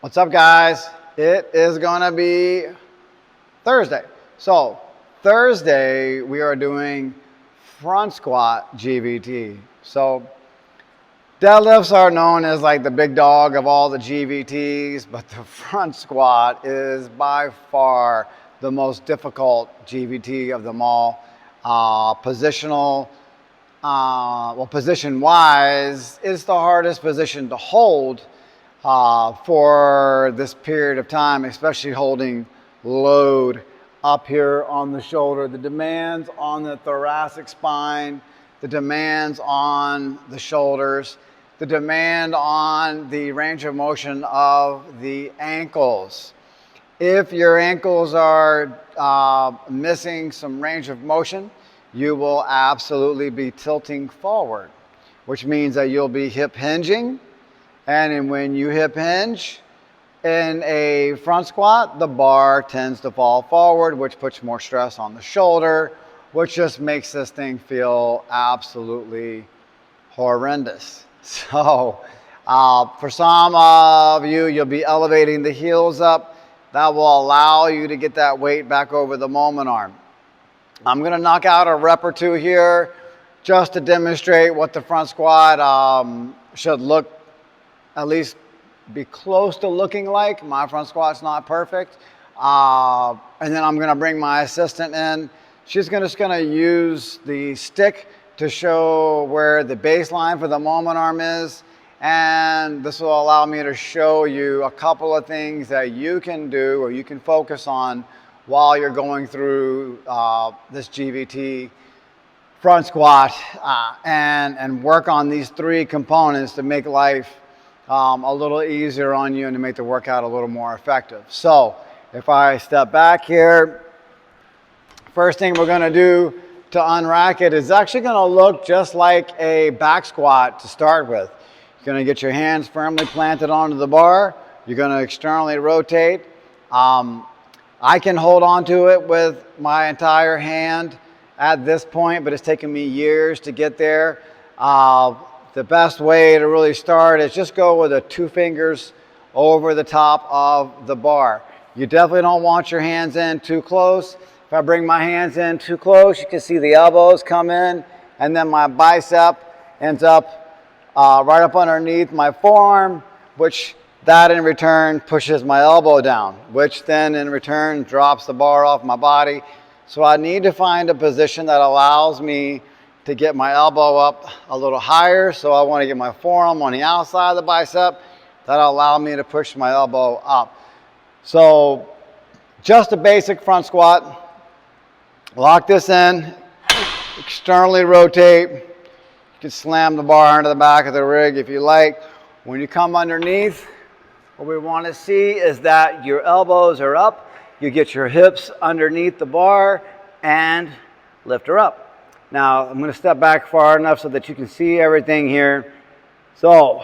What's up, guys? It is gonna be Thursday. So Thursday we are doing front squat GVT. So deadlifts are known as like the big dog of all the GVTs, but the front squat is by far the most difficult GVT of them all. Position wise, it's the hardest position to hold for this period of time, especially holding load up here on the shoulder. The demands on the thoracic spine, the demands on the shoulders, the demand on the range of motion of the ankles. If your ankles are missing some range of motion, you will absolutely be tilting forward, which means that you'll be hip hinging. And when you hip hinge in a front squat, the bar tends to fall forward, which puts more stress on the shoulder, which just makes this thing feel absolutely horrendous. So for some of you, you'll be elevating the heels up. That will allow you to get that weight back over the moment arm. I'm going to knock out a rep or two here just to demonstrate what the front squat should look, at least be close to looking like. My front squat's not perfect. And then I'm going to bring my assistant in. She's just going to use the stick to show where the baseline for the moment arm is. And this will allow me to show you a couple of things that you can do or you can focus on while you're going through this GVT front squat and work on these three components to make life a little easier on you and to make the workout a little more effective. So if I step back here, first thing we're going to do to unrack it is actually going to look just like a back squat to start with. You're going to get your hands firmly planted onto the bar. You're going to externally rotate. I can hold on to it with my entire hand at this point, but it's taken me years to get there. The best way to really start is just go with the 2 fingers over the top of the bar. You definitely don't want your hands in too close. If I bring my hands in too close, you can see the elbows come in, and then my bicep ends up right up underneath my forearm, which that in return pushes my elbow down, which then in return drops the bar off my body. So I need to find a position that allows me to get my elbow up a little higher. So I want to get my forearm on the outside of the bicep. That'll allow me to push my elbow up. So just a basic front squat. Lock this in, externally rotate. You can slam the bar into the back of the rig if you like. When you come underneath, what we want to see is that your elbows are up. You get your hips underneath the bar and lift her up. Now, I'm going to step back far enough so that you can see everything here. So,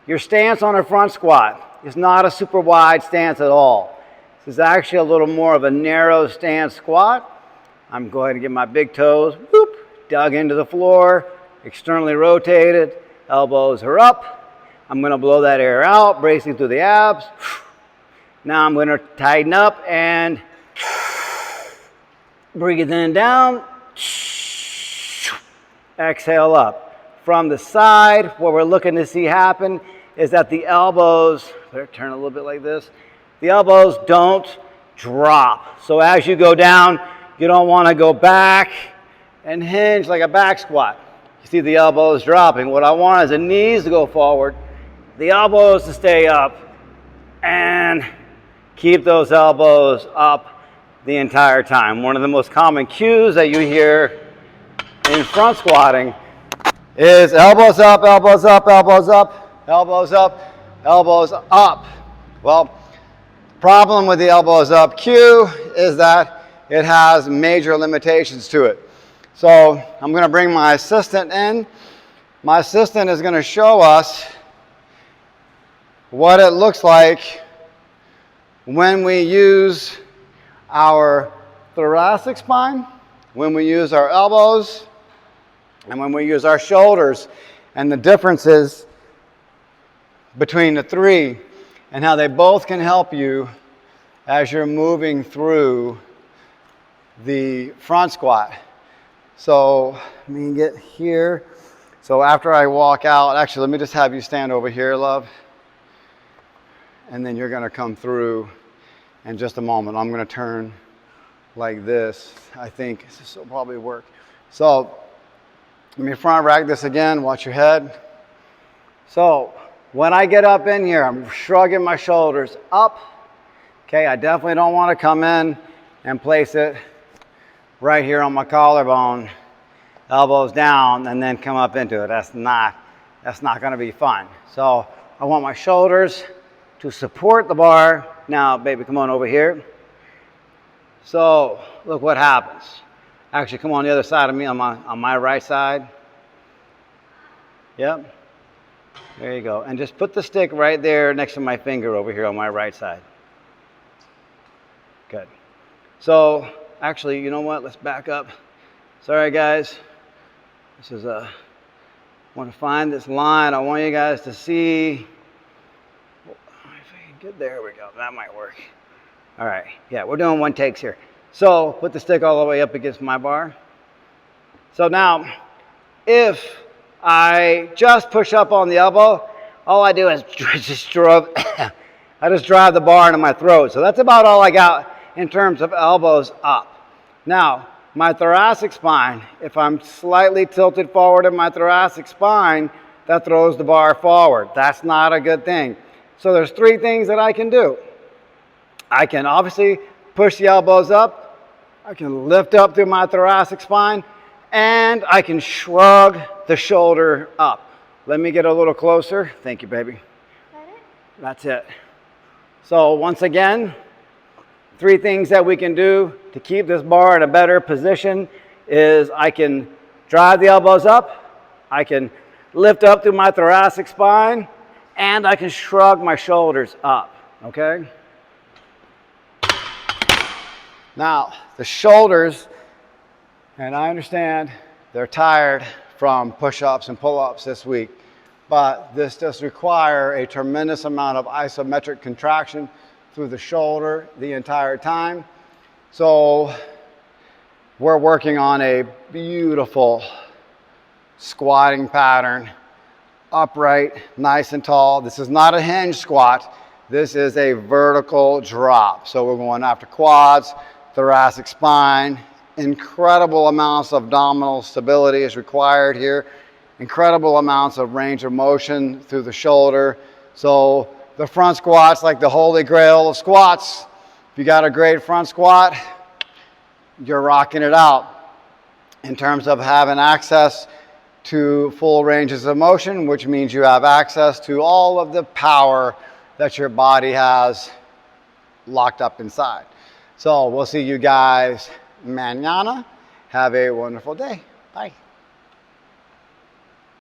your stance on a front squat is not a super wide stance at all. This is actually a little more of a narrow stance squat. I'm going to get my big toes, dug into the floor, externally rotated, elbows are up. I'm going to blow that air out, bracing through the abs. Now I'm going to tighten up and breathe in down. Exhale up. From the side, what we're looking to see happen is that the elbows, better turn a little bit like this, the elbows don't drop. So as you go down, you don't want to go back and hinge like a back squat. You see the elbows dropping. What I want is the knees to go forward, the elbows to stay up, and keep those elbows up the entire time. One of the most common cues that you hear in front squatting is elbows up, elbows up, elbows up, elbows up, elbows up. Well, the problem with the elbows up cue is that it has major limitations to it. So I'm going to bring my assistant in. My assistant is going to show us what it looks like when we use our thoracic spine, when we use our elbows, and when we use our shoulders, and the differences between the three. and how they both can help you as you're moving through the front squat. So let me get here. So after I walk out, actually, let me just have you stand over here, love. And then you're gonna come through in just a moment. I'm gonna turn like this. I think this will probably work. So let me front rack this again, watch your head. So when I get up in here, I'm shrugging my shoulders up. Okay, I definitely don't want to come in and place it right here on my collarbone, elbows down, and then come up into it. That's not going to be fun. So I want my shoulders to support the bar. Now, baby, come on over here. So look what happens. Actually, come on the other side of me, on my right side. Yep. There you go. And just put the stick right there next to my finger over here on my right side. Good. So actually, you know what? Let's back up. Sorry, guys. This is I want to find this line. I want you guys to see. If I can get there, we go. That might work. All right. Yeah, we're doing one takes here. So put the stick all the way up against my bar. So now, if I just push up on the elbow, all I do is just drive the bar into my throat. So that's about all I got in terms of elbows up. Now, my thoracic spine, if I'm slightly tilted forward in my thoracic spine, that throws the bar forward. That's not a good thing. So there's three things that I can do. I can obviously push the elbows up. I can lift up through my thoracic spine, and I can shrug the shoulder up. Let me get a little closer. Thank you, baby. That's it. So once again, three things that we can do to keep this bar in a better position is I can drive the elbows up, I can lift up through my thoracic spine, and I can shrug my shoulders up, okay? Now, the shoulders, and I understand they're tired from push-ups and pull-ups this week, but this does require a tremendous amount of isometric contraction through the shoulder the entire time. So we're working on a beautiful squatting pattern, upright, nice and tall. This is not a hinge squat. This is a vertical drop. So we're going after quads, thoracic spine. Incredible amounts of abdominal stability is required here. Incredible amounts of range of motion through the shoulder. So the front squat's like the holy grail of squats. If you got a great front squat, you're rocking it out in terms of having access to full ranges of motion, which means you have access to all of the power that your body has locked up inside. So we'll see you guys mañana. Have a wonderful day. Bye.